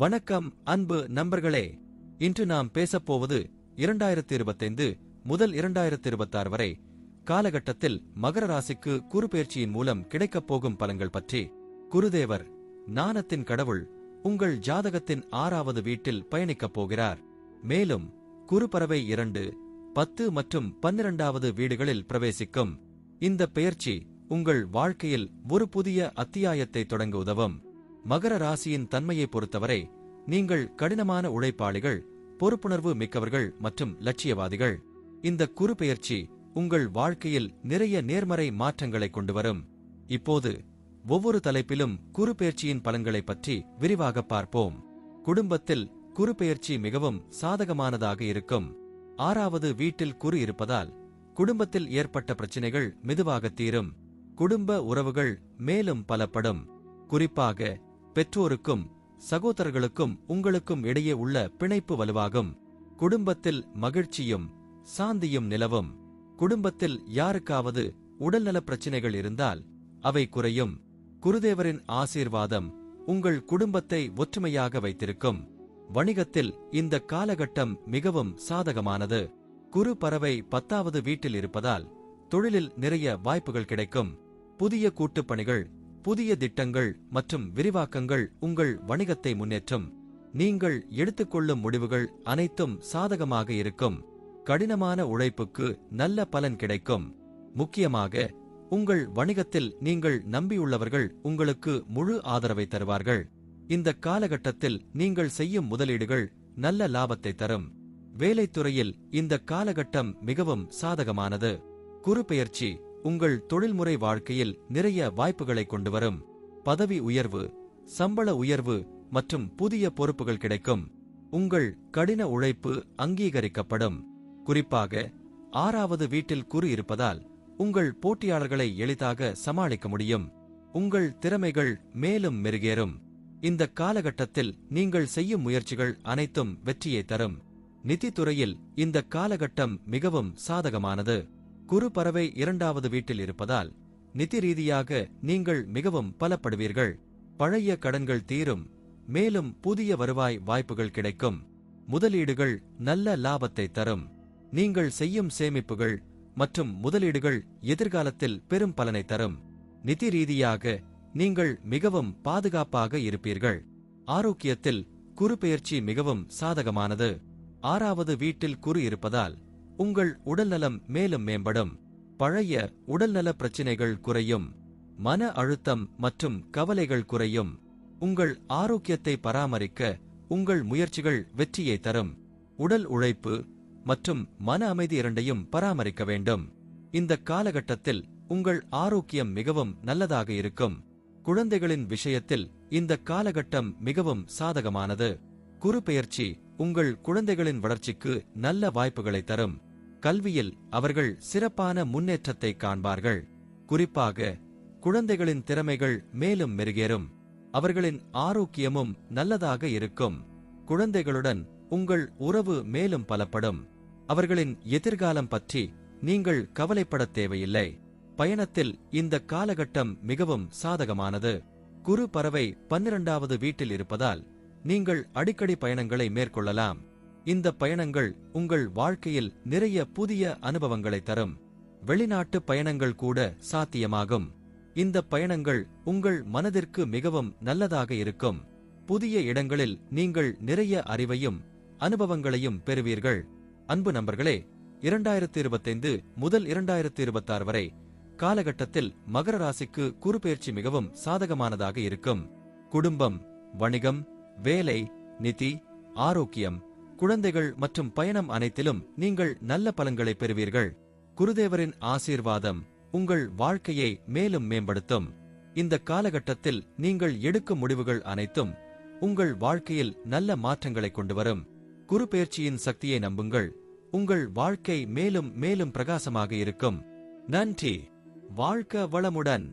வணக்கம் அன்பு நண்பர்களே. இன்று நாம் பேசப்போவது 2025 முதல் 2026 வரை காலகட்டத்தில் மகர ராசிக்கு குருபெயர்ச்சியின் மூலம் கிடைக்கப் போகும் பலன்கள் பற்றி. குருதேவர், ஞானத்தின் கடவுள், உங்கள் ஜாதகத்தின் 6வது வீட்டில் பயணிக்கப் போகிறார். மேலும் குருபறவை 2, 10 மற்றும் 12வது வீடுகளில் பிரவேசிக்கும். இந்த பெயர்ச்சி உங்கள் வாழ்க்கையில் ஒரு புதிய அத்தியாயத்தை தொடங்க உதவும். மகர ராசியின் தன்மையை பொறுத்தவரை நீங்கள் கடினமான உழைப்பாளிகள், பொறுப்புணர்வு மிக்கவர்கள் மற்றும் லட்சியவாதிகள். இந்த குருபெயர்ச்சி உங்கள் வாழ்க்கையில் நிறைய நேர்மறை மாற்றங்களை கொண்டுவரும். இப்போது ஒவ்வொரு தலைப்பிலும் குருபெயர்ச்சியின் பலன்களை பற்றி விரிவாக பார்ப்போம். குடும்பத்தில் குருபெயர்ச்சி மிகவும் சாதகமானதாக இருக்கும். 6வது வீட்டில் குரு இருப்பதால் குடும்பத்தில் ஏற்பட்ட பிரச்சினைகள் மெதுவாக தீரும். குடும்ப உறவுகள் மேலும் பலப்படும். குறிப்பாக பெற்றோருக்கும் சகோதரர்களுக்கும் உங்களுக்கும் இடையே உள்ள பிணைப்பு வலுவாகும். குடும்பத்தில் மகிழ்ச்சியும் சாந்தியும் நிலவும். குடும்பத்தில் யாருக்காவது உடல்நலப் பிரச்சினைகள் இருந்தால் அவை குறையும். குருதேவரின் ஆசீர்வாதம் உங்கள் குடும்பத்தை ஒற்றுமையாக வைத்திருக்கும். வணிகத்தில் இந்த காலகட்டம் மிகவும் சாதகமானது. குரு பறவை 10வது வீட்டில் இருப்பதால் தொழிலில் நிறைய வாய்ப்புகள் கிடைக்கும். புதிய கூட்டுப்பணிகள், புதிய திட்டங்கள் மற்றும் விரிவாக்கங்கள் உங்கள் வணிகத்தை முன்னேற்றும். நீங்கள் எடுத்துக்கொள்ளும் முடிவுகள் அனைத்தும் சாதகமாக இருக்கும். கடினமான உழைப்புக்கு நல்ல பலன் கிடைக்கும். முக்கியமாக உங்கள் வணிகத்தில் நீங்கள் நம்பியுள்ளவர்கள் உங்களுக்கு முழு ஆதரவை தருவார்கள். இந்த காலகட்டத்தில் நீங்கள் செய்யும் முதலீடுகள் நல்ல லாபத்தை தரும். வேலைத்துறையில் இந்த காலகட்டம் மிகவும் சாதகமானது. குருபெயர்ச்சி உங்கள் தொழில்முறை வாழ்க்கையில் நிறைய வாய்ப்புகளை கொண்டுவரும். பதவி உயர்வு, சம்பள உயர்வு மற்றும் புதிய பொறுப்புகள் கிடைக்கும். உங்கள் கடின உழைப்பு அங்கீகரிக்கப்படும். குறிப்பாக 6வது வீட்டில் குரு இருப்பதால் உங்கள் போட்டியாளர்களை எளிதாக சமாளிக்க முடியும். உங்கள் திறமைகள் மேலும் மெருகேறும். இந்த காலகட்டத்தில் நீங்கள் செய்யும் முயற்சிகள் அனைத்தும் வெற்றியை தரும். நிதித்துறையில் இந்த காலகட்டம் மிகவும் சாதகமானது. குரு பறவை 2வது வீட்டில் இருப்பதால் நிதி ரீதியாக நீங்கள் மிகவும் பலப்படுவீர்கள். பழைய கடன்கள் தீரும். மேலும் புதிய வருவாய் வாய்ப்புகள் கிடைக்கும். முதலீடுகள் நல்ல லாபத்தை தரும். நீங்கள் செய்யும் சேமிப்புகள் மற்றும் முதலீடுகள் எதிர்காலத்தில் பெரும் பலனை தரும். நிதி ரீதியாக நீங்கள் மிகவும் பாதுகாப்பாக இருப்பீர்கள். ஆரோக்கியத்தில் குருபெயர்ச்சி மிகவும் சாதகமானது. 6வது வீட்டில் குரு இருப்பதால் உங்கள் உடல்நலம் மேலும் மேம்படும். பழைய உடல்நல பிரச்சினைகள் குறையும். மன அழுத்தம் மற்றும் கவலைகள் குறையும். உங்கள் ஆரோக்கியத்தை பராமரிக்க உங்கள் முயற்சிகள் வெற்றியை தரும். உடல் உழைப்பு மற்றும் மன அமைதி இரண்டையும் பராமரிக்க வேண்டும். இந்த காலகட்டத்தில் உங்கள் ஆரோக்கியம் மிகவும் நல்லதாக இருக்கும். குழந்தைகளின் விஷயத்தில் இந்த காலகட்டம் மிகவும் சாதகமானது. குருபெயர்ச்சி உங்கள் குழந்தைகளின் வளர்ச்சிக்கு நல்ல வாய்ப்புகளை தரும். கல்வியில் அவர்கள் சிறப்பான முன்னேற்றத்தை காண்பார்கள். குறிப்பாக குழந்தைகளின் திறமைகள் மேலும் மெருகேறும். அவர்களின் ஆரோக்கியமும் நல்லதாக இருக்கும். குழந்தைகளுடன் உங்கள் உறவு மேலும் பலப்படும். அவர்களின் எதிர்காலம் பற்றி நீங்கள் கவலைப்பட தேவையில்லை. பயணத்தில் இந்த காலகட்டம் மிகவும் சாதகமானது. குரு பறவை 12வது வீட்டில் இருப்பதால் நீங்கள் அடிக்கடி பயணங்களை மேற்கொள்ளலாம். இந்த பயணங்கள் உங்கள் வாழ்க்கையில் நிறைய புதிய அனுபவங்களை தரும். வெளிநாட்டு பயணங்கள் கூட சாத்தியமாகும். இந்த பயணங்கள் உங்கள் மனதிற்கு மிகவும் நல்லதாக இருக்கும். புதிய இடங்களில் நீங்கள் நிறைய அறிவையும் அனுபவங்களையும் பெறுவீர்கள். அன்பு நண்பர்களே, 2025 முதல் 2026 வரை காலகட்டத்தில் மகர ராசிக்கு குருபெயர்ச்சி மிகவும் சாதகமானதாக இருக்கும். குடும்பம், வணிகம், வேலை, நிதி, ஆரோக்கியம், குழந்தைகள் மற்றும் பயணம் அனைத்திலும் நீங்கள் நல்ல பலன்களை பெறுவீர்கள். குருதேவரின் ஆசீர்வாதம் உங்கள் வாழ்க்கையை மேலும் மேம்படுத்தும். இந்த காலகட்டத்தில் நீங்கள் எடுக்கும் முடிவுகள் அனைத்தும் உங்கள் வாழ்க்கையில் நல்ல மாற்றங்களை கொண்டுவரும். குருபெயர்ச்சியின் சக்தியை நம்புங்கள். உங்கள் வாழ்க்கை மேலும் மேலும் பிரகாசமாக இருக்கும். நன்றி. வாழ்க வளமுடன்.